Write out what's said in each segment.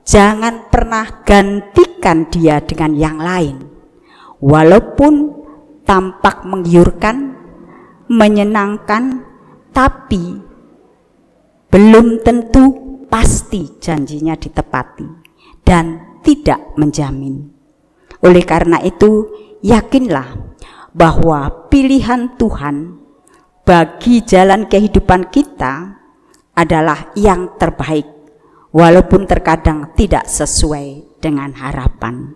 Jangan pernah gantikan dia dengan yang lain. Walaupun tampak menggiurkan, menyenangkan, tapi belum tentu pasti janjinya ditepati dan tidak menjamin. Oleh karena itu, yakinlah bahwa pilihan Tuhan bagi jalan kehidupan kita adalah yang terbaik, walaupun terkadang tidak sesuai dengan harapan.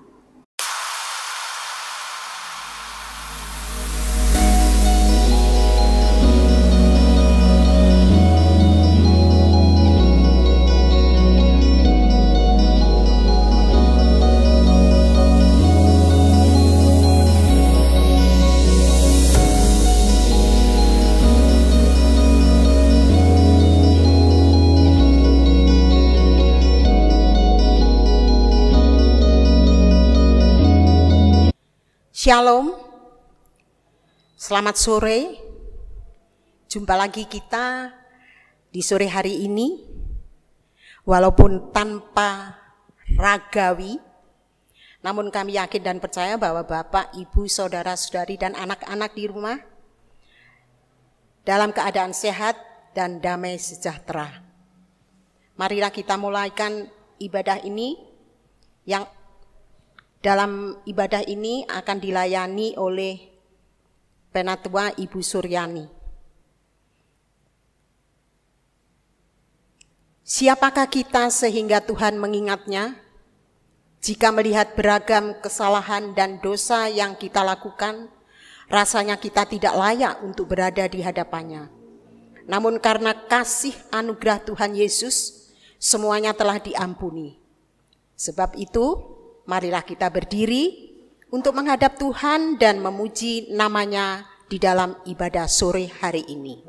Shalom, selamat sore. Jumpa lagi kita di sore hari ini, walaupun tanpa ragawi, namun kami yakin dan percaya bahwa Bapak, Ibu, Saudara-saudari, dan anak-anak di rumah dalam keadaan sehat dan damai sejahtera. Marilah kita mulaikan ibadah ini yang dalam ibadah ini akan dilayani oleh Penatua Ibu Suryani. Siapakah kita sehingga Tuhan mengingatnya? Jika melihat beragam kesalahan dan dosa yang kita lakukan, rasanya kita tidak layak untuk berada di hadapannya. Namun karena kasih anugerah Tuhan Yesus, semuanya telah diampuni. Sebab itu, marilah kita berdiri untuk menghadap Tuhan dan memuji nama-Nya di dalam ibadah sore hari ini.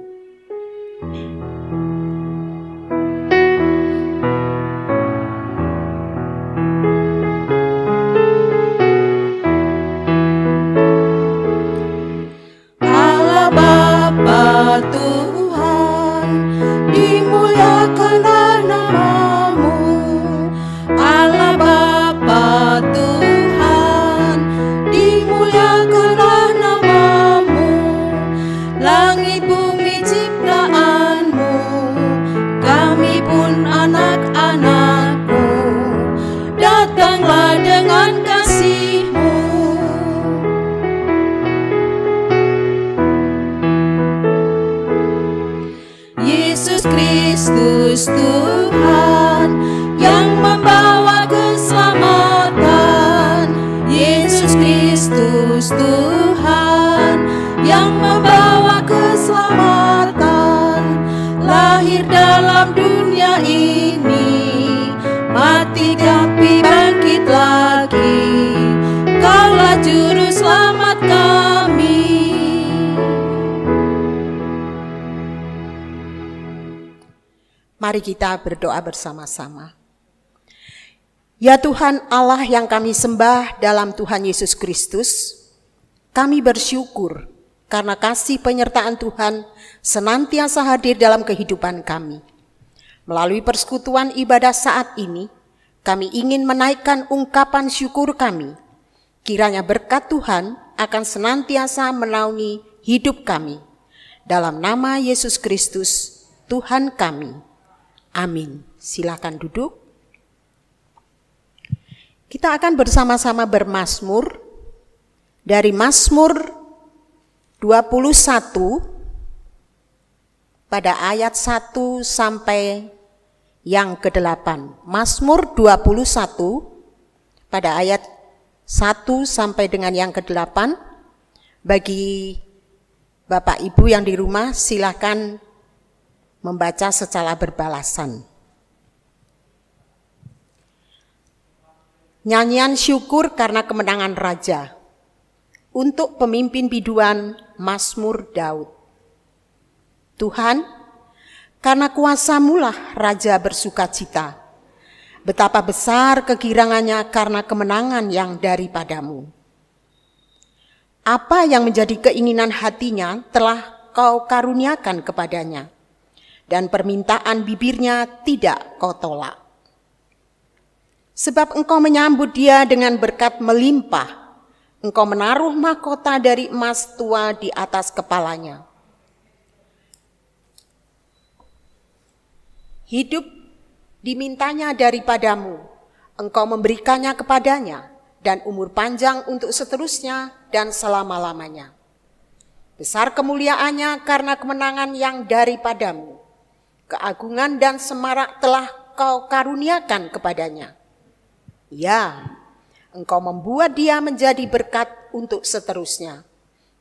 Allah Bapa Tuhan, dimuliakanlah nama-Mu. Allah Bapa Tuhan, dimuliakanlah nama-Mu. Langit bumi ciptaan-Mu, kami pun anak-anak-Mu. Datanglah dengan kasih-Mu. Yesus Kristus Tuhan yang membawa keselamatan. Yesus Kristus Tuhan yang membawa keselamatan. Lahir dalam dunia ini, mati tapi bangkit lagi. Kaulah juru selamat kami. Mari kita berdoa bersama-sama. Ya Tuhan Allah yang kami sembah dalam Tuhan Yesus Kristus, kami bersyukur karena kasih penyertaan Tuhan senantiasa hadir dalam kehidupan kami. Melalui persekutuan ibadah saat ini, kami ingin menaikkan ungkapan syukur kami. Kiranya berkat Tuhan akan senantiasa menaungi hidup kami. Dalam nama Yesus Kristus, Tuhan kami. Amin. Silakan duduk. Kita akan bersama-sama bermazmur dari Mazmur 21 pada ayat 1 sampai yang ke-8. Mazmur 21 pada ayat 1 sampai dengan yang ke-8. Bagi Bapak Ibu yang di rumah, silakan membaca secara berbalasan. Nyanyian syukur karena kemenangan Raja. Untuk pemimpin biduan Mazmur Daud. Tuhan, karena kuasa-Mu lah Raja bersukacita. Betapa besar kegirangannya karena kemenangan yang daripada-Mu. Apa yang menjadi keinginan hatinya telah Kau karuniakan kepadanya. Dan permintaan bibirnya tidak Kau tolak. Sebab Engkau menyambut dia dengan berkat melimpah. Engkau menaruh mahkota dari emas tua di atas kepalanya. Hidup dimintanya daripadamu, Engkau memberikannya kepadanya, dan umur panjang untuk seterusnya dan selama-lamanya. Besar kemuliaannya karena kemenangan yang daripadamu. Keagungan dan semarak telah Kau karuniakan kepadanya. Ya, Engkau membuat dia menjadi berkat untuk seterusnya.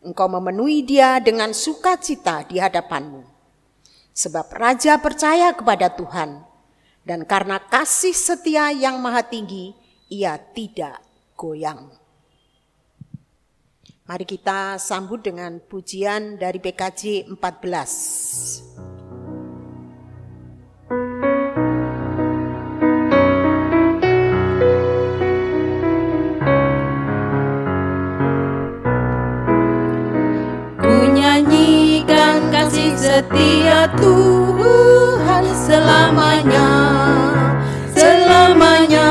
Engkau memenuhi dia dengan sukacita di hadapanmu. Sebab Raja percaya kepada Tuhan, dan karena kasih setia yang maha tinggi, ia tidak goyang. Mari kita sambut dengan pujian dari PKJ 14. Setia Tuhan selamanya, selamanya.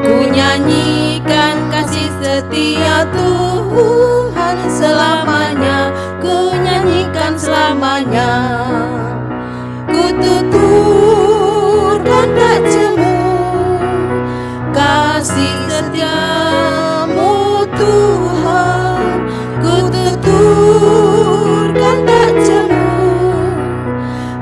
Ku nyanyikan kasih setia Tuhan selamanya, ku nyanyikan selamanya. Ku tuturkan tak jemu kasih setiamu Tuhan, ku tuturkan tak jemu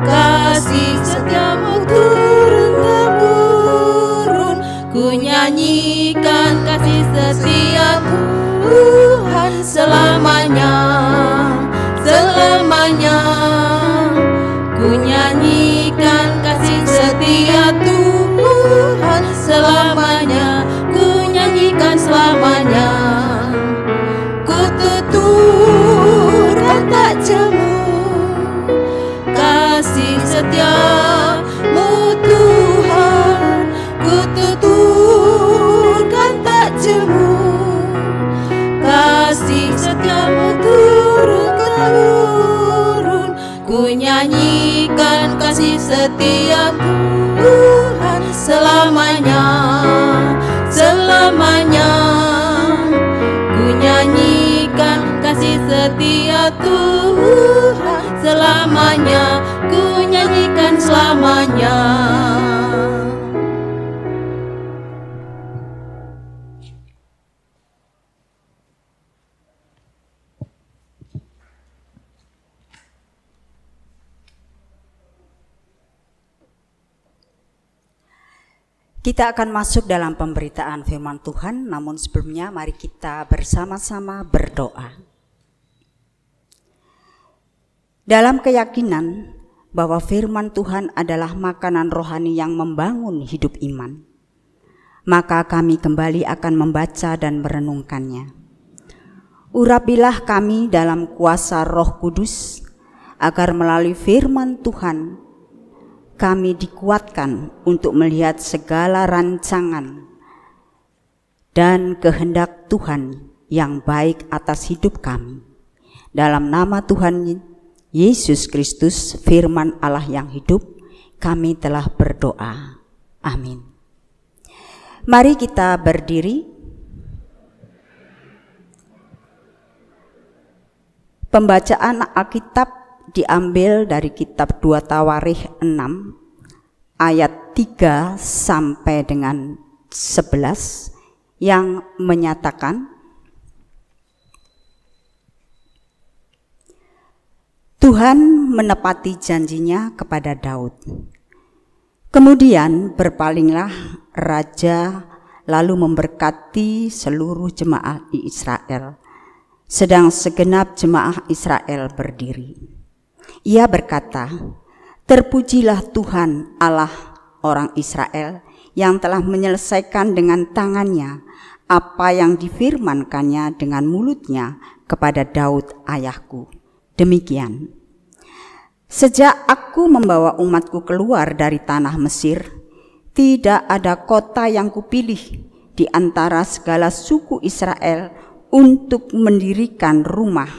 kasih setiamu turun-temurun. Ku nyanyikan kasih setia Tuhan selamanya, selamanya. Ku nyanyikan kasih setia Tuhan selamanya, ku nyanyikan selamanya. Ku tuturkan tak jemu kasih setiamu Tuhan, ku tuturkan tak jemu kasih setiamu turun-temurun. Ku nyanyikan kasih setia Tuhan selamanya, selamanya. Ku nyanyikan kasih setia Tuhan selamanya, ku nyanyikan selamanya. Kita akan masuk dalam pemberitaan firman Tuhan, namun sebelumnya mari kita bersama-sama berdoa. Dalam keyakinan bahwa firman Tuhan adalah makanan rohani yang membangun hidup iman, maka kami kembali akan membaca dan merenungkannya. Urapilah kami dalam kuasa Roh Kudus, agar melalui firman Tuhan kami dikuatkan untuk melihat segala rancangan dan kehendak Tuhan yang baik atas hidup kami. Dalam nama Tuhan Yesus Kristus, firman Allah yang hidup, kami telah berdoa. Amin. Mari kita berdiri. Pembacaan Alkitab diambil dari kitab 2 Tawarikh 6 ayat 3 sampai dengan 11 yang menyatakan, Tuhan menepati janjinya kepada Daud. Kemudian berpalinglah raja lalu memberkati seluruh jemaah Israel, sedang segenap jemaah Israel berdiri. Ia berkata, terpujilah Tuhan Allah orang Israel yang telah menyelesaikan dengan tangannya apa yang difirmankannya dengan mulutnya kepada Daud ayahku. Demikian, sejak aku membawa umatku keluar dari tanah Mesir, tidak ada kota yang kupilih di antara segala suku Israel untuk mendirikan rumah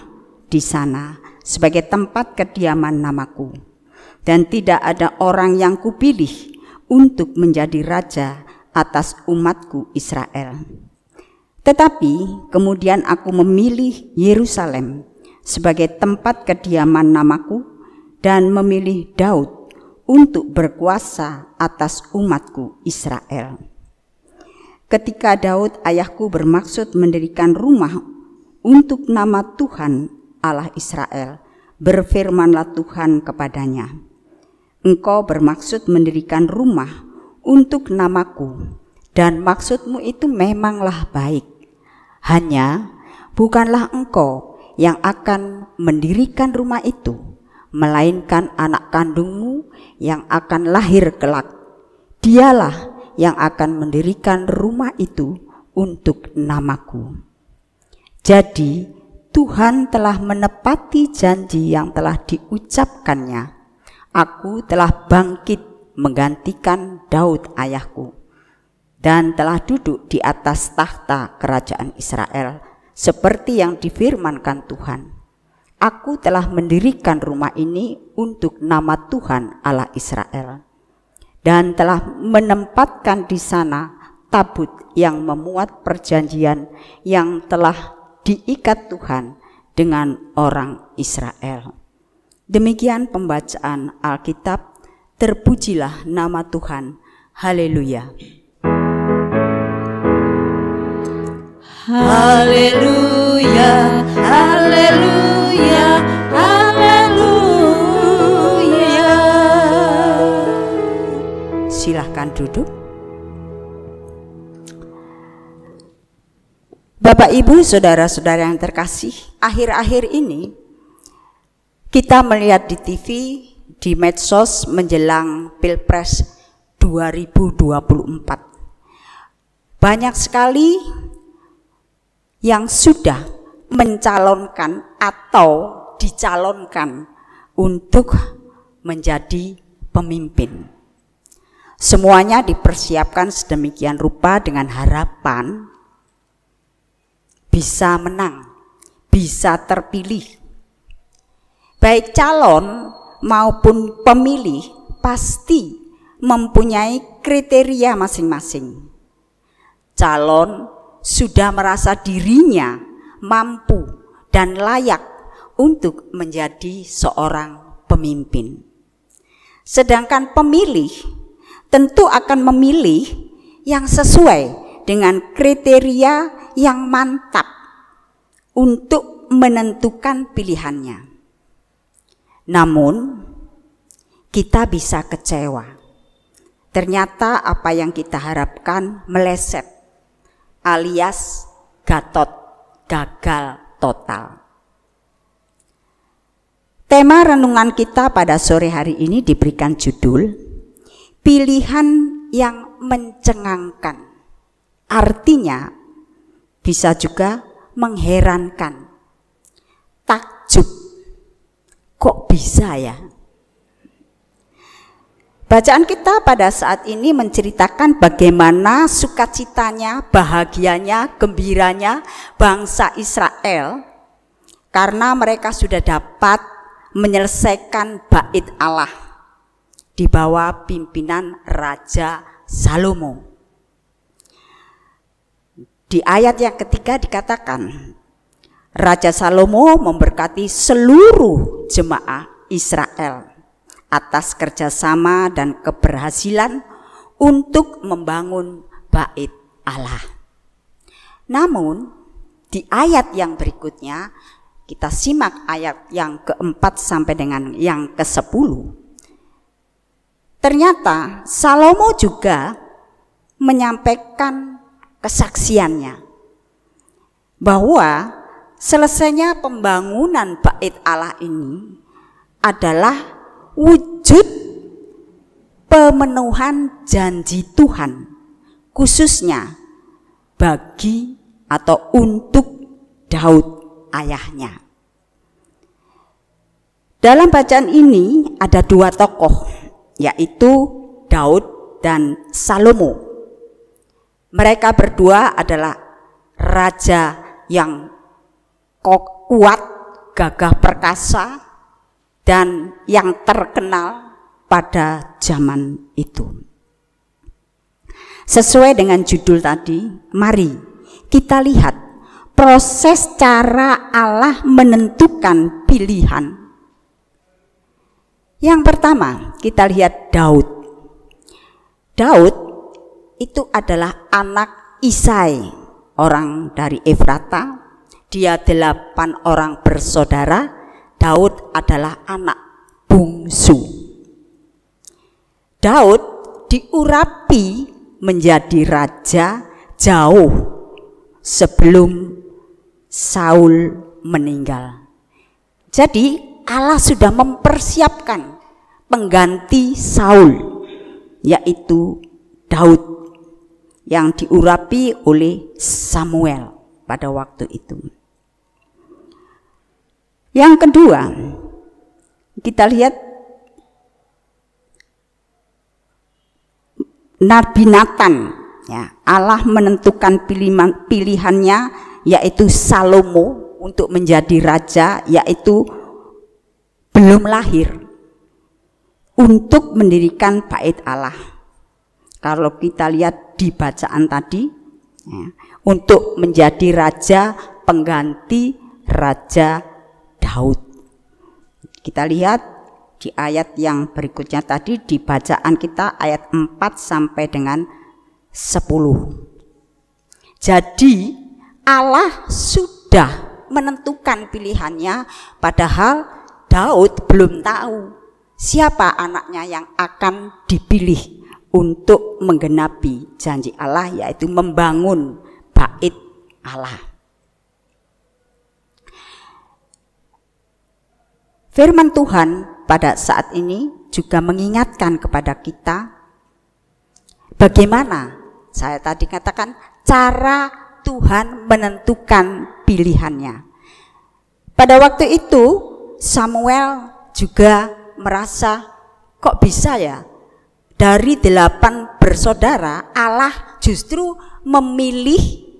di sana sebagai tempat kediaman namaku. Dan tidak ada orang yang kupilih untuk menjadi raja atas umatku Israel. Tetapi kemudian aku memilih Yerusalem sebagai tempat kediaman namaku dan memilih Daud untuk berkuasa atas umatku Israel. Ketika Daud ayahku bermaksud mendirikan rumah untuk nama Tuhan Allah Israel, berfirmanlah Tuhan kepadanya, engkau bermaksud mendirikan rumah untuk namaku, dan maksudmu itu memanglah baik. Hanya bukanlah engkau yang akan mendirikan rumah itu, melainkan anak kandungmu yang akan lahir kelak. Dialah yang akan mendirikan rumah itu untuk namaku. Jadi Tuhan telah menepati janji yang telah diucapkannya. Aku telah bangkit menggantikan Daud ayahku, dan telah duduk di atas tahta kerajaan Israel, seperti yang difirmankan Tuhan. Aku telah mendirikan rumah ini untuk nama Tuhan Allah Israel, dan telah menempatkan di sana tabut yang memuat perjanjian yang telah diikat Tuhan dengan orang Israel. Demikian pembacaan Alkitab. Terpujilah nama Tuhan. Haleluya. Haleluya, haleluya, haleluya. Silahkan duduk. Bapak, Ibu, saudara-saudara yang terkasih, akhir-akhir ini kita melihat di TV, di medsos menjelang Pilpres 2024. Banyak sekali yang sudah mencalonkan atau dicalonkan untuk menjadi pemimpin. Semuanya dipersiapkan sedemikian rupa dengan harapan bisa menang, bisa terpilih. Baik calon maupun pemilih pasti mempunyai kriteria masing-masing. Calon sudah merasa dirinya mampu dan layak untuk menjadi seorang pemimpin. Sedangkan pemilih tentu akan memilih yang sesuai dengan kriteria yang mantap untuk menentukan pilihannya. Namun kita bisa kecewa. Ternyata apa yang kita harapkan meleset, alias gagal total. Tema renungan kita pada sore hari ini diberikan judul Pilihan yang Mencengangkan. Artinya bisa juga mengherankan, takjub. Kok bisa ya? Bacaan kita pada saat ini menceritakan bagaimana sukacitanya, bahagianya, gembiranya bangsa Israel karena mereka sudah dapat menyelesaikan bait Allah di bawah pimpinan Raja Salomo. Di ayat yang ketiga dikatakan, Raja Salomo memberkati seluruh jemaah Israel atas kerjasama dan keberhasilan untuk membangun bait Allah. Namun di ayat yang berikutnya, kita simak ayat yang keempat sampai dengan yang ke-10. Ternyata Salomo juga menyampaikan kesaksiannya bahwa selesainya pembangunan bait Allah ini adalah wujud pemenuhan janji Tuhan, khususnya bagi atau untuk Daud ayahnya. Dalam bacaan ini ada dua tokoh, yaitu Daud dan Salomo. Mereka berdua adalah raja yang kuat, gagah perkasa, dan yang terkenal pada zaman itu. Sesuai dengan judul tadi, mari kita lihat proses cara Allah menentukan pilihan. Yang pertama, kita lihat Daud. Daud itu adalah anak Isai, orang dari Efrata. Dia 8 orang bersaudara. Daud adalah anak bungsu. Daud diurapi menjadi raja jauh sebelum Saul meninggal. Jadi Allah sudah mempersiapkan pengganti Saul, yaitu Daud yang diurapi oleh Samuel pada waktu itu. Yang kedua, kita lihat Nabi Nathan, ya, Allah menentukan pilihannya yaitu Salomo untuk menjadi raja, yaitu belum lahir, untuk mendirikan bait Allah. Kalau kita lihat di bacaan tadi, ya, untuk menjadi raja pengganti Raja Daud. Kita lihat di ayat yang berikutnya tadi, di bacaan kita ayat 4 sampai dengan 10. Jadi Allah sudah menentukan pilihannya, padahal Daud belum tahu siapa anaknya yang akan dipilih untuk menggenapi janji Allah, yaitu membangun bait Allah. Firman Tuhan pada saat ini juga mengingatkan kepada kita bagaimana saya tadi katakan cara Tuhan menentukan pilihannya. Pada waktu itu Samuel juga merasa, kok bisa ya dari 8 bersaudara Allah justru memilih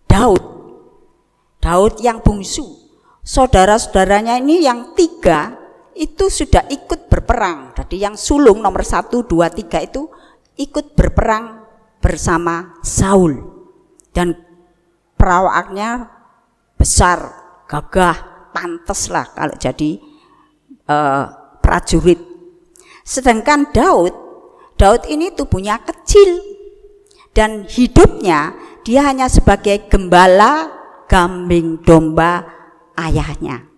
Daud yang bungsu. Saudara-saudaranya ini yang 3 itu sudah ikut berperang. Jadi yang sulung nomor 1, 2, 3 itu ikut berperang bersama Saul. Dan perawakannya besar, gagah, pantas lah kalau jadi prajurit. Sedangkan Daud ini tubuhnya kecil dan hidupnya dia hanya sebagai gembala kambing domba ayahnya.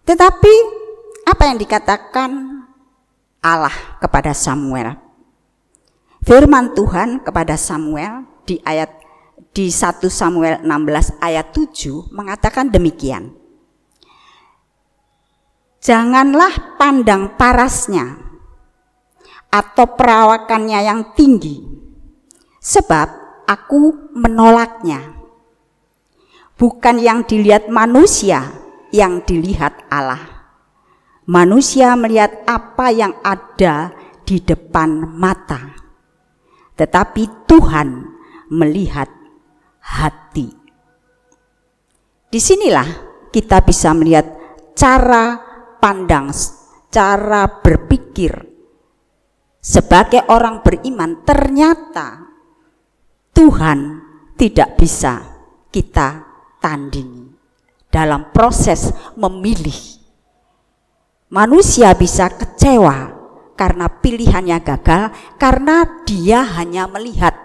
Tetapi apa yang dikatakan Allah kepada Samuel? Firman Tuhan kepada Samuel di 1 Samuel 16 ayat 7 mengatakan demikian. Janganlah pandang parasnya atau perawakannya yang tinggi, sebab aku menolaknya. Bukan yang dilihat manusia, yang dilihat Allah. Manusia melihat apa yang ada di depan mata, tetapi Tuhan melihat hati. Disinilah kita bisa melihat cara pandang, cara berpikir sebagai orang beriman. Ternyata Tuhan tidak bisa kita tandingi dalam proses memilih. Manusia bisa kecewa karena pilihannya gagal, karena dia hanya melihat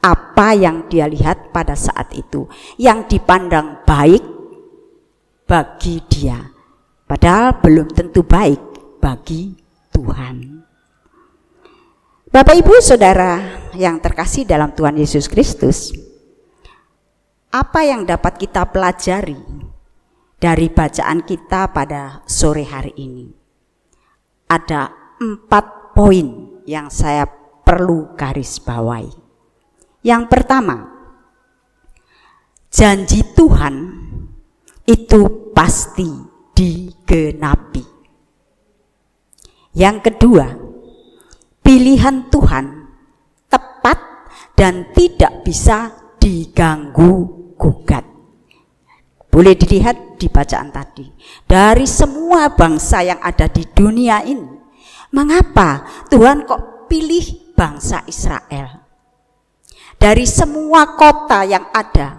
apa yang dia lihat pada saat itu, yang dipandang baik bagi dia, padahal belum tentu baik bagi Tuhan. Bapak Ibu Saudara yang terkasih dalam Tuhan Yesus Kristus, apa yang dapat kita pelajari dari bacaan kita pada sore hari ini? Ada 4 poin yang saya perlu garis bawahi. Yang pertama, janji Tuhan itu pasti digenapi. Yang kedua, pilihan Tuhan tepat dan tidak bisa diganggu gugat. Boleh dilihat di bacaan tadi. Dari semua bangsa yang ada di dunia ini, mengapa Tuhan kok pilih bangsa Israel. Dari semua kota yang ada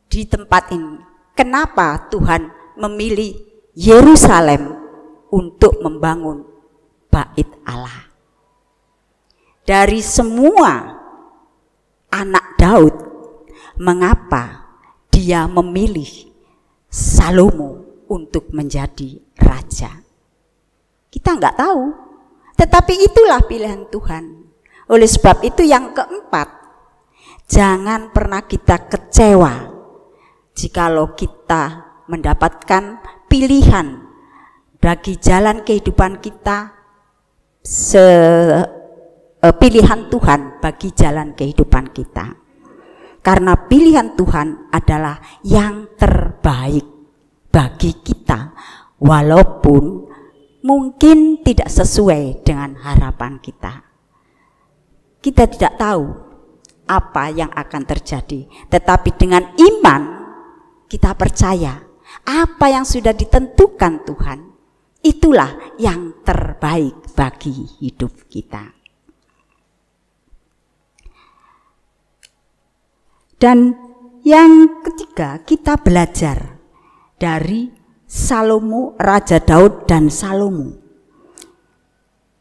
di tempat ini, kenapa Tuhan memilih Yerusalem untuk membangun bait Allah? Dari semua anak Daud, mengapa dia memilih Salomo untuk menjadi raja? Kita nggak tahu, tetapi itulah pilihan Tuhan. Oleh sebab itu yang keempat, jangan pernah kita kecewa jikalau kita mendapatkan pilihan bagi jalan kehidupan kita, pilihan Tuhan bagi jalan kehidupan kita. Karena pilihan Tuhan adalah yang terbaik bagi kita, walaupun mungkin tidak sesuai dengan harapan kita. Kita tidak tahu apa yang akan terjadi, tetapi dengan iman kita percaya apa yang sudah ditentukan Tuhan, itulah yang terbaik bagi hidup kita. Dan yang ketiga, kita belajar dari Salomo, Raja Daud dan Salomo.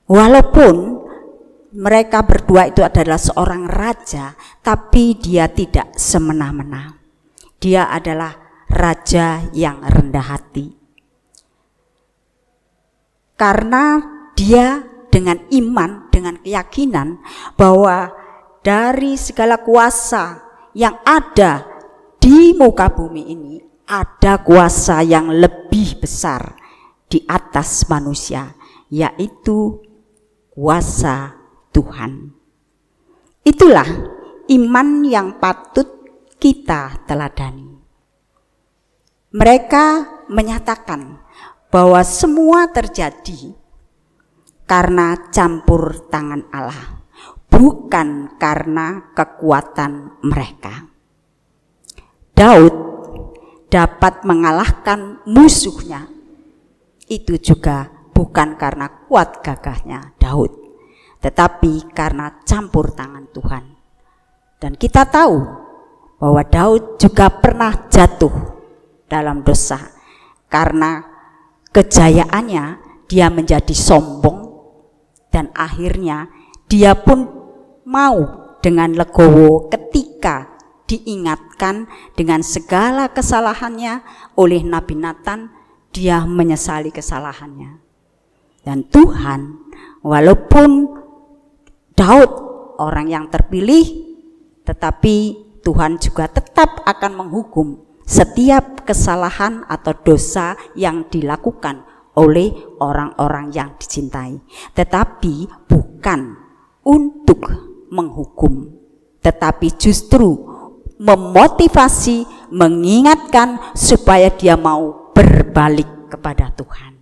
Walaupun mereka berdua itu adalah seorang raja, tapi dia tidak semena-mena. Dia adalah raja yang rendah hati. Karena dia dengan iman, dengan keyakinan bahwa dari segala kuasa yang ada di muka bumi ini, ada kuasa yang lebih besar di atas manusia, yaitu kuasa Tuhan. Itulah iman yang patut kita teladani. Mereka menyatakan bahwa semua terjadi karena campur tangan Allah, bukan karena kekuatan mereka. Daud dapat mengalahkan musuhnya, itu juga bukan karena kuat gagahnya Daud, tetapi karena campur tangan Tuhan. Dan kita tahu bahwa Daud juga pernah jatuh dalam dosa, karena kejayaannya dia menjadi sombong, dan akhirnya dia pun mau dengan legowo ketika diingatkan dengan segala kesalahannya oleh Nabi Nathan. Dia menyesali kesalahannya. Dan Tuhan, walaupun Daud orang yang terpilih, tetapi Tuhan juga tetap akan menghukum setiap kesalahan atau dosa yang dilakukan oleh orang-orang yang dicintai, tetapi bukan untuk menghukum, tetapi justru memotivasi, mengingatkan supaya dia mau berbalik kepada Tuhan.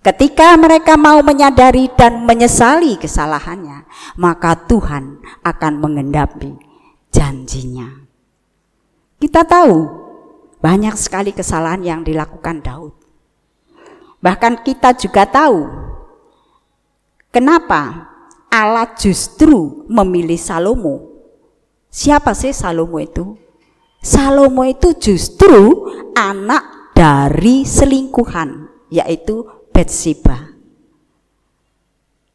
Ketika mereka mau menyadari dan menyesali kesalahannya, maka Tuhan akan mengendapi janjinya. Kita tahu banyak sekali kesalahan yang dilakukan Daud. Bahkan kita juga tahu kenapa Allah justru memilih Salomo. Siapa sih Salomo itu? Salomo itu justru anak dari selingkuhan, yaitu Bathsheba.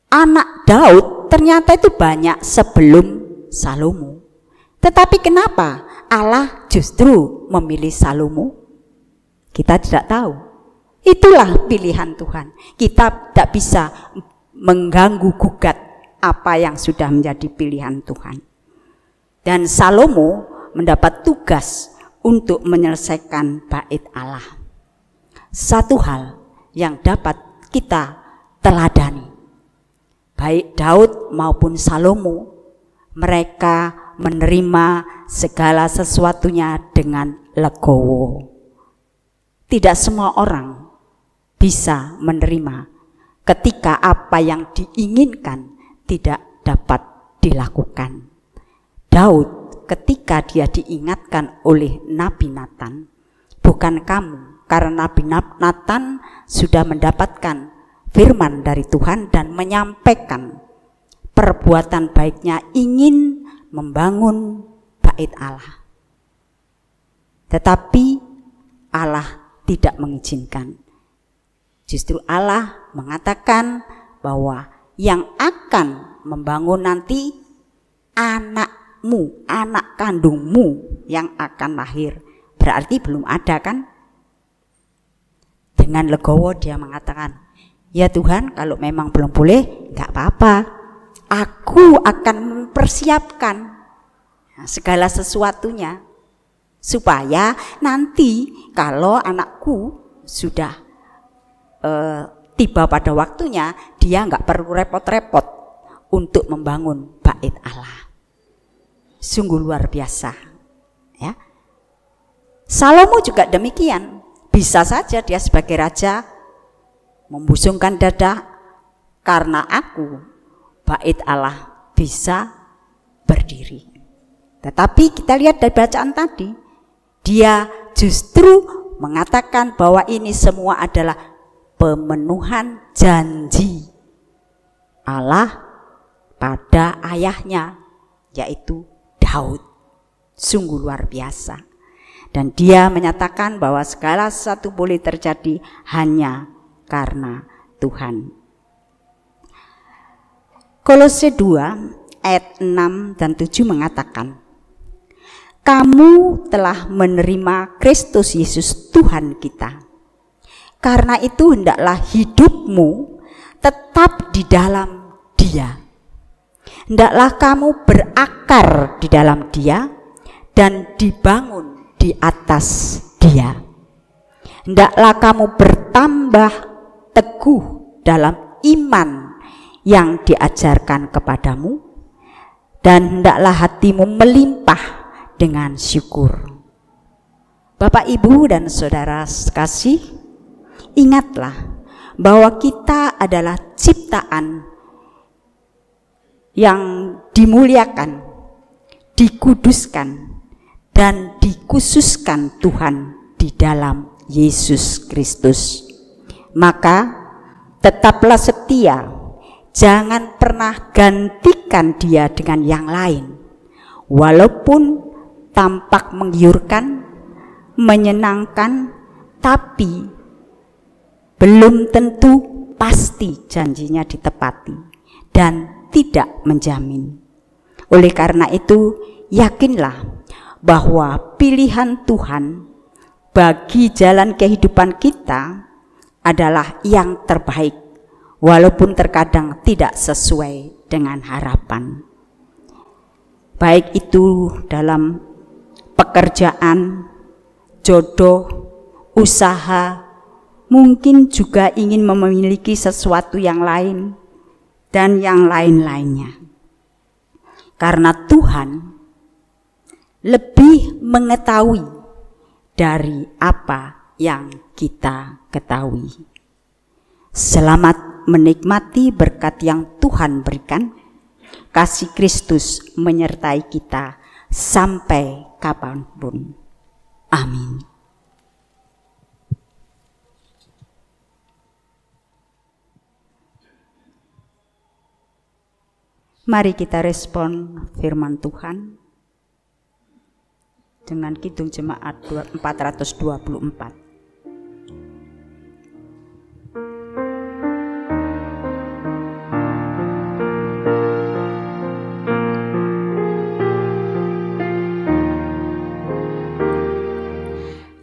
Anak Daud ternyata itu banyak sebelum Salomo. Tetapi kenapa Allah justru memilih Salomo? Kita tidak tahu. Itulah pilihan Tuhan. Kita tidak bisa mengganggu gugat apa yang sudah menjadi pilihan Tuhan. Dan Salomo mendapat tugas untuk menyelesaikan bait Allah. Satu hal yang dapat kita teladani, baik Daud maupun Salomo, mereka menerima segala sesuatunya dengan legowo. Tidak semua orang bisa menerima ketika apa yang diinginkan tidak dapat dilakukan. Daud ketika dia diingatkan oleh Nabi Nathan, bukan kamu, karena Nabi Nathan sudah mendapatkan firman dari Tuhan dan menyampaikan perbuatan baiknya ingin membangun bait Allah. Tetapi Allah tidak mengizinkan. Justru Allah mengatakan bahwa yang akan membangun nanti anakmu, anak kandungmu yang akan lahir. Berarti belum ada kan? Dengan legowo dia mengatakan, ya Tuhan, kalau memang belum boleh, gak apa-apa. Aku akan mempersiapkan segala sesuatunya supaya nanti kalau anakku sudah tiba pada waktunya, dia nggak perlu repot-repot untuk membangun bait Allah. Sungguh luar biasa, ya. Salomo juga demikian. Bisa saja dia sebagai raja membusungkan dada karena aku, bait Allah bisa berdiri. Tetapi kita lihat dari bacaan tadi, dia justru mengatakan bahwa ini semua adalah pemenuhan janji Allah pada ayahnya, yaitu Daud. Sungguh luar biasa. Dan dia menyatakan bahwa segala sesuatu boleh terjadi hanya karena Tuhan. Kolose 2 ayat 6 dan 7 mengatakan, kamu telah menerima Kristus Yesus Tuhan kita. Karena itu hendaklah hidupmu tetap di dalam Dia. Hendaklah kamu berakar di dalam Dia dan dibangun di atas Dia. Hendaklah kamu bertambah teguh dalam iman yang diajarkan kepadamu, dan hendaklah hatimu melimpah dengan syukur. Bapak, Ibu, dan saudara sekasih, ingatlah bahwa kita adalah ciptaan yang dimuliakan, dikuduskan, dan dikhususkan Tuhan di dalam Yesus Kristus. Maka tetaplah setia, jangan pernah gantikan Dia dengan yang lain. Walaupun tampak menggiurkan, menyenangkan, tapi belum tentu pasti janjinya ditepati dan tidak menjamin. Oleh karena itu, yakinlah bahwa pilihan Tuhan bagi jalan kehidupan kita adalah yang terbaik, walaupun terkadang tidak sesuai dengan harapan. Baik itu dalam pekerjaan, jodoh, usaha, mungkin juga ingin memiliki sesuatu yang lain dan yang lain-lainnya. Karena Tuhan lebih mengetahui dari apa yang kita ketahui. Selamat menikmati berkat yang Tuhan berikan. Kasih Kristus menyertai kita sampai kapanpun. Amin. Mari kita respon firman Tuhan dengan Kidung Jemaat 424.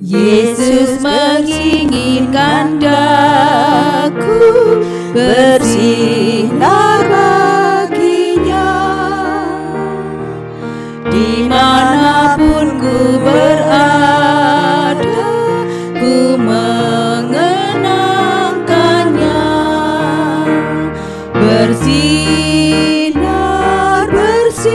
Yesus menginginkan daku bersinar baginya, dimanapun ku berada, ku mengenangkannya. Bersinar, bersinar,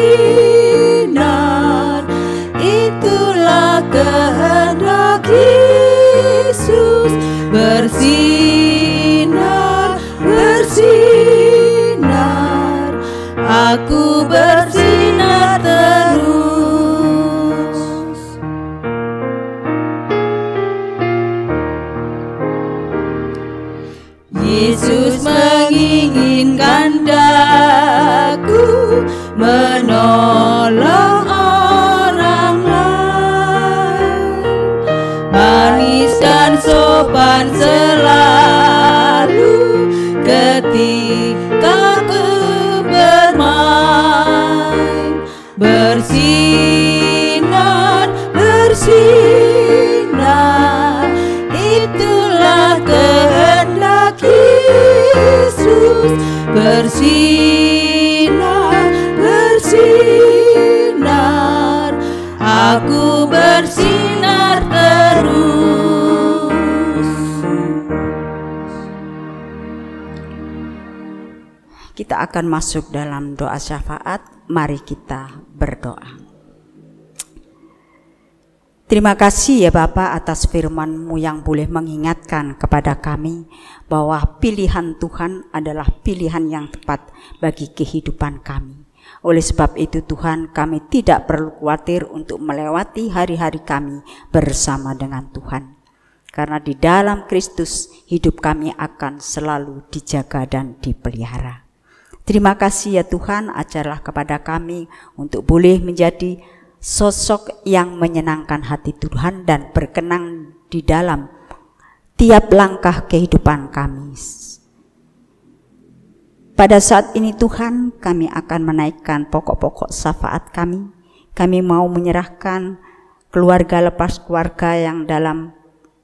itulah kehendak Yesus. Bersinar, bersinar, aku bersinar terus. Yesus menginginkan daku menolong orang lain, manis dan sopan selalu ketika ku bermain, bersinar, bersinar, itulah kehendak Yesus. Bersinar, bersinar, aku bersinar terus. Kita akan masuk dalam doa syafaat. Mari kita berdoa. Terima kasih ya Bapa atas firman-Mu yang boleh mengingatkan kepada kami bahwa pilihan Tuhan adalah pilihan yang tepat bagi kehidupan kami. Oleh sebab itu Tuhan, kami tidak perlu khawatir untuk melewati hari-hari kami bersama dengan Tuhan. Karena di dalam Kristus hidup kami akan selalu dijaga dan dipelihara. Terima kasih ya Tuhan, ajarlah kepada kami untuk boleh menjadi sosok yang menyenangkan hati Tuhan dan berkenan di dalam tiap langkah kehidupan kami. Pada saat ini Tuhan, kami akan menaikkan pokok-pokok syafaat kami. Kami mau menyerahkan keluarga lepas keluarga yang dalam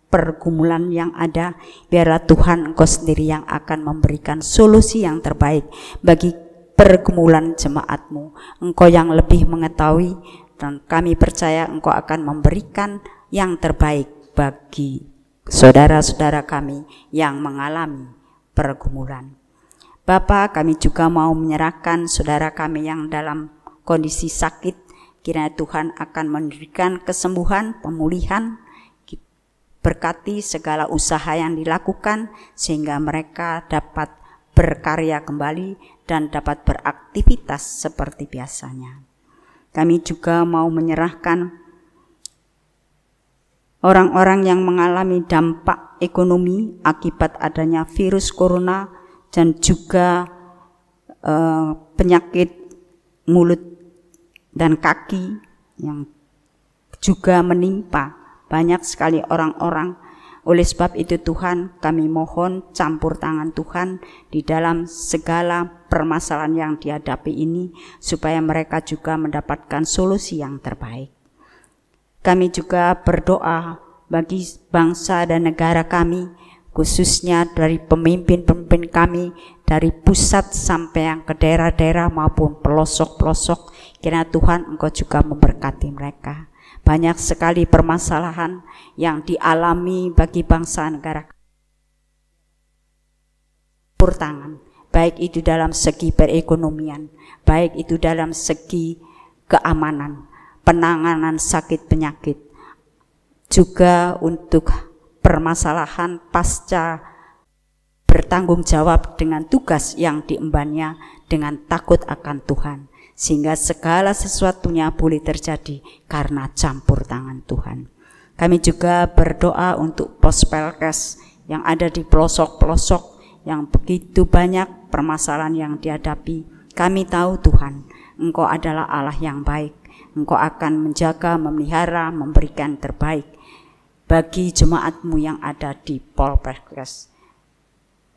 pergumulan yang ada. Biarlah Tuhan Engkau sendiri yang akan memberikan solusi yang terbaik bagi pergumulan jemaat-Mu. Engkau yang lebih mengetahui, dan kami percaya Engkau akan memberikan yang terbaik bagi saudara-saudara kami yang mengalami pergumulan. Bapa, kami juga mau menyerahkan saudara kami yang dalam kondisi sakit. Kiranya Tuhan akan memberikan kesembuhan, pemulihan, berkati segala usaha yang dilakukan sehingga mereka dapat berkarya kembali dan dapat beraktivitas seperti biasanya. Kami juga mau menyerahkan orang-orang yang mengalami dampak ekonomi akibat adanya virus corona dan juga penyakit mulut dan kaki yang juga menimpa banyak sekali orang-orang. Oleh sebab itu Tuhan, kami mohon campur tangan Tuhan di dalam segala permasalahan yang dihadapi ini, supaya mereka juga mendapatkan solusi yang terbaik. Kami juga berdoa bagi bangsa dan negara kami, khususnya dari pemimpin-pemimpin kami, dari pusat sampai yang ke daerah-daerah maupun pelosok-pelosok. Kiranya Tuhan Engkau juga memberkati mereka. Banyak sekali permasalahan yang dialami bagi bangsa negara. Campur tangan, baik itu dalam segi perekonomian, baik itu dalam segi keamanan, penanganan sakit penyakit, juga untuk permasalahan pasca bertanggung jawab dengan tugas yang diembannya dengan takut akan Tuhan. Sehingga segala sesuatunya boleh terjadi karena campur tangan Tuhan. Kami juga berdoa untuk Pospelkes yang ada di pelosok-pelosok yang begitu banyak permasalahan yang dihadapi. Kami tahu Tuhan, Engkau adalah Allah yang baik. Engkau akan menjaga, memelihara, memberikan terbaik bagi jemaat-Mu yang ada di Pospelkes.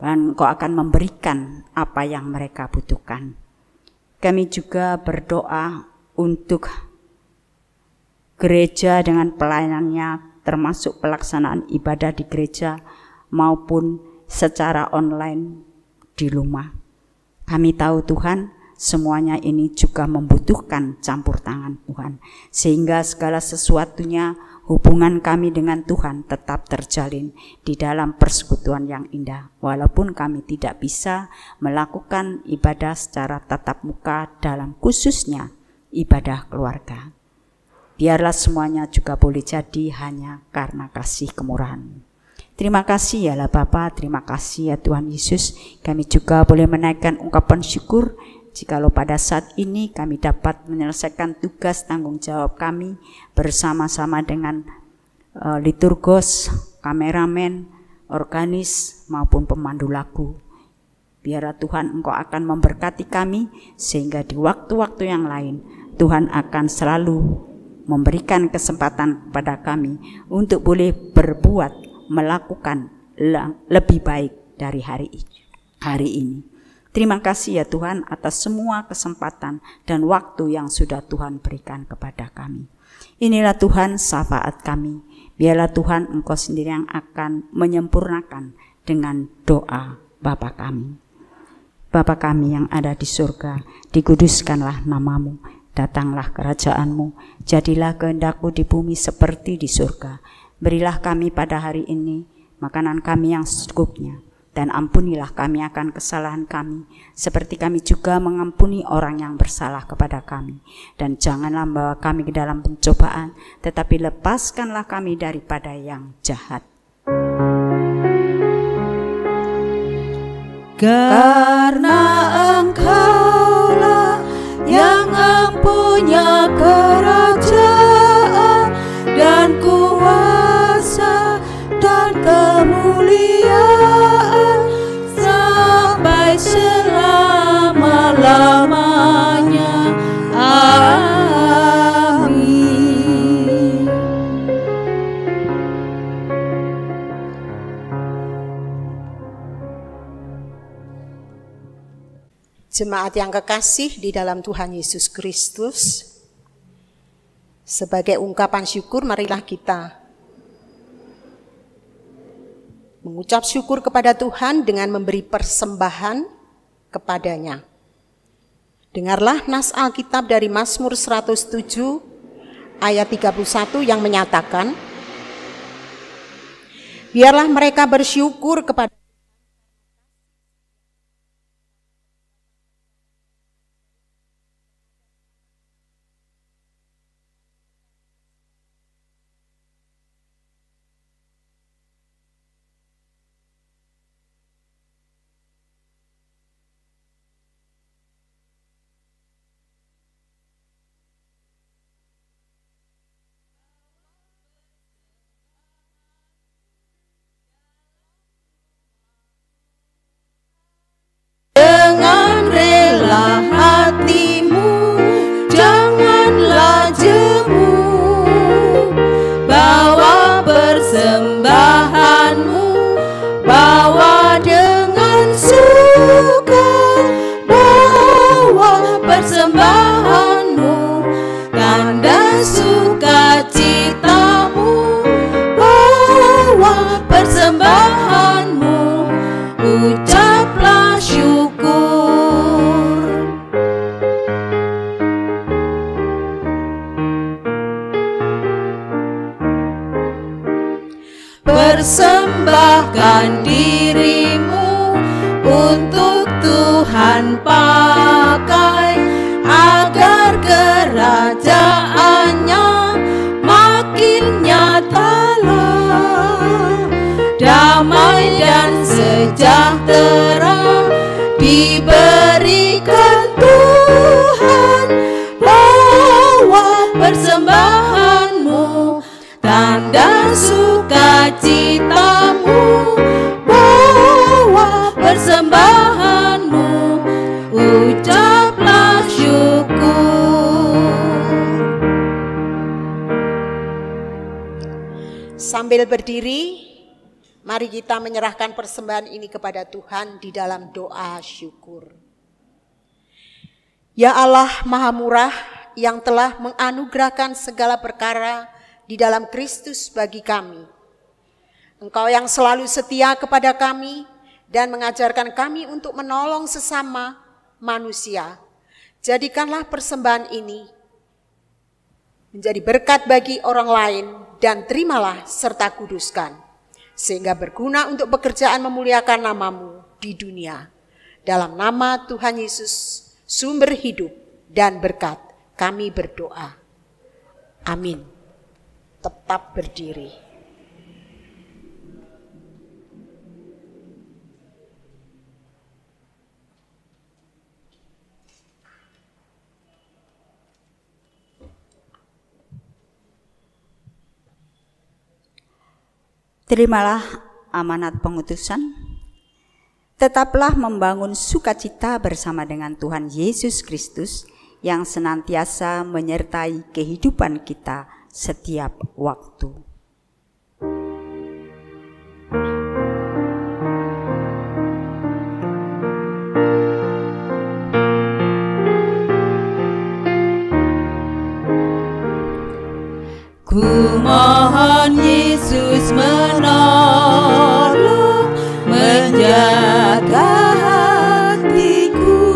Dan Engkau akan memberikan apa yang mereka butuhkan. Kami juga berdoa untuk gereja dengan pelayanannya, termasuk pelaksanaan ibadah di gereja maupun secara online di rumah. Kami tahu Tuhan, semuanya ini juga membutuhkan campur tangan Tuhan, sehingga segala sesuatunya hubungan kami dengan Tuhan tetap terjalin di dalam persekutuan yang indah. Walaupun kami tidak bisa melakukan ibadah secara tatap muka dalam khususnya ibadah keluarga. Biarlah semuanya juga boleh jadi hanya karena kasih kemurahan. Terima kasih ya Bapa, terima kasih ya Tuhan Yesus. Kami juga boleh menaikkan ungkapan syukur jikalau pada saat ini kami dapat menyelesaikan tugas tanggung jawab kami bersama-sama dengan liturgos, kameramen, organis maupun pemandu lagu. Biarlah Tuhan Engkau akan memberkati kami sehingga di waktu-waktu yang lain Tuhan akan selalu memberikan kesempatan kepada kami untuk boleh berbuat, melakukan lebih baik dari hari ini. Terima kasih ya Tuhan atas semua kesempatan dan waktu yang sudah Tuhan berikan kepada kami. Inilah Tuhan syafaat kami. Biarlah Tuhan Engkau sendiri yang akan menyempurnakan dengan doa Bapa kami. Bapa kami yang ada di surga, dikuduskanlah namamu, datanglah kerajaan-Mu, jadilah kehendak-Mu di bumi seperti di surga. Berilah kami pada hari ini makanan kami yang secukupnya, dan ampunilah kami akan kesalahan kami, seperti kami juga mengampuni orang yang bersalah kepada kami. Dan janganlah membawa kami ke dalam pencobaan, tetapi lepaskanlah kami daripada yang jahat. Karena Engkaulah yang mempunyai kerajaan dan kuasa dan kemuliaan sampai selama-lamanya. Amin. Jemaat yang kekasih di dalam Tuhan Yesus Kristus, sebagai ungkapan syukur marilah kita mengucap syukur kepada Tuhan dengan memberi persembahan kepadanya. Dengarlah nas Alkitab dari Mazmur 107 ayat 31 yang menyatakan, biarlah mereka bersyukur kepada Dengan rela hatimu, janganlah jemu, bawa persembahanmu, bawa dengan suka, bawa persembahanmu, tanda sukacitamu, bawa persembahanmu, ucaplah syukur. Persembahkan dirimu untuk Tuhan pakai, agar kerajaannya makin nyatalah. Damai dan sejahtera diberikan Tuhan, bawa persembahanmu, tanda sukacitamu, bawa persembahanmu, ucaplah syukur. Sambil berdiri, mari kita menyerahkan persembahan ini kepada Tuhan di dalam doa syukur. Ya Allah Maha Murah yang telah menganugerahkan segala perkara di dalam Kristus bagi kami. Engkau yang selalu setia kepada kami dan mengajarkan kami untuk menolong sesama manusia. Jadikanlah persembahan ini menjadi berkat bagi orang lain dan terimalah serta kuduskan, sehingga berguna untuk pekerjaan memuliakan namamu di dunia. Dalam nama Tuhan Yesus, sumber hidup dan berkat, kami berdoa. Amin. Tetap berdiri. Terimalah amanat pengutusan, tetaplah membangun sukacita bersama dengan Tuhan Yesus Kristus yang senantiasa menyertai kehidupan kita setiap waktu. Ku mohon Yesus menolong, menjaga hatiku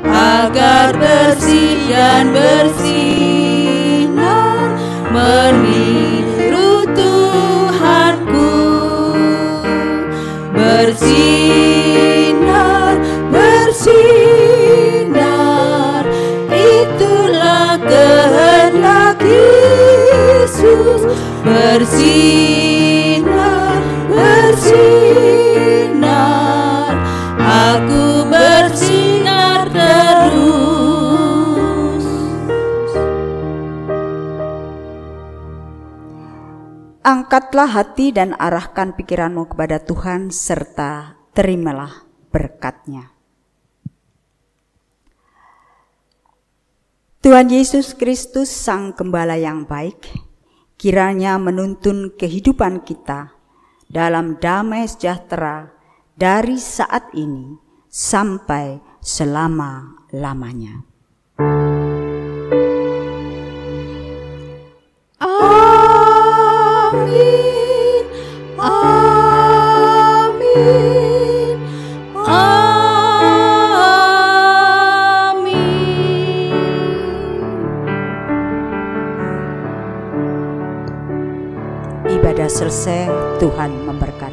agar bersih dan bersinar meniru Tuhanku. Bersinar, bersinar, itulah kehendak Yesus. Bersinar, bersinar, aku bersinar terus. Angkatlah hati dan arahkan pikiranmu kepada Tuhan serta terimalah berkat-Nya. Tuhan Yesus Kristus, Sang Gembala yang baik, kiranya menuntun kehidupan kita dalam damai sejahtera dari saat ini sampai selama-lamanya. Amin, amin, amin. Ibadah selesai, Tuhan memberkati.